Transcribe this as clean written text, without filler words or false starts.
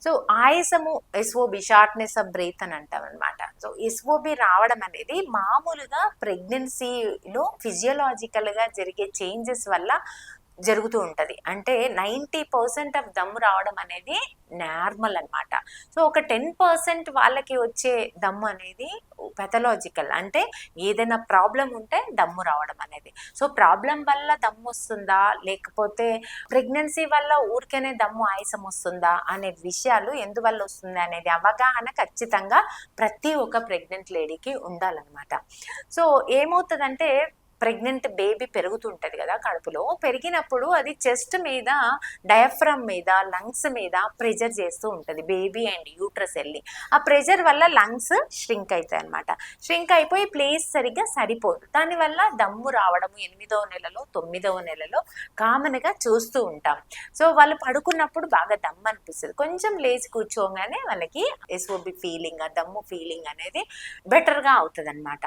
So ఆయాసము SOB, shortness of breath అని అంటాం అనమాట. సో ఎస్ఓబి రావడం అనేది మామూలుగా ప్రెగ్నెన్సీలో ఫిజియోలాజికల్గా జరిగే చేంజెస్ వల్ల జరుగుతూ ఉంటుంది. అంటే 90% ఆఫ్ దమ్ము రావడం అనేది నార్మల్ అనమాట. సో ఒక 10% వాళ్ళకి వచ్చే దమ్ము అనేది పెథలాజికల్, అంటే ఏదైనా ప్రాబ్లం ఉంటే దమ్ము రావడం అనేది. సో ప్రాబ్లం వల్ల దమ్ము వస్తుందా, లేకపోతే ప్రెగ్నెన్సీ వల్ల ఊరికేనే దమ్ము ఆయాసం వస్తుందా అనే విషయాలు, ఎందువల్ల వస్తుంది అనేది అవగాహన ఖచ్చితంగా ప్రతి ఒక్క ప్రెగ్నెంట్ లేడీకి ఉండాలన్నమాట. సో ఏమవుతుందంటే ప్రెగ్నెంట్ బేబీ పెరుగుతుంటది కదా కడుపులో, పెరిగినప్పుడు అది చెస్ట్ మీద, డయాఫ్రమ్ మీద, లంగ్స్ మీద ప్రెజర్ చేస్తూ ఉంటుంది బేబీ అండ్ యూట్రస్ వెళ్ళి. ఆ ప్రెజర్ వల్ల లంగ్స్ ష్రింక్ అవుతాయి అనమాట. ష్రింక్ అయిపోయి ప్లేస్ సరిగ్గా సరిపోదు. దానివల్ల దమ్ము రావడము 8వ నెలలో 9వ నెలలో కామన్గా చూస్తూ ఉంటాం. సో వాళ్ళు పడుకున్నప్పుడు బాగా దమ్ము అనిపిస్తుంది, కొంచెం లేచి కూర్చోగానే వాళ్ళకి ఎస్ఓబి ఫీలింగ్, దమ్ము ఫీలింగ్ అనేది బెటర్గా అవుతుంది అనమాట.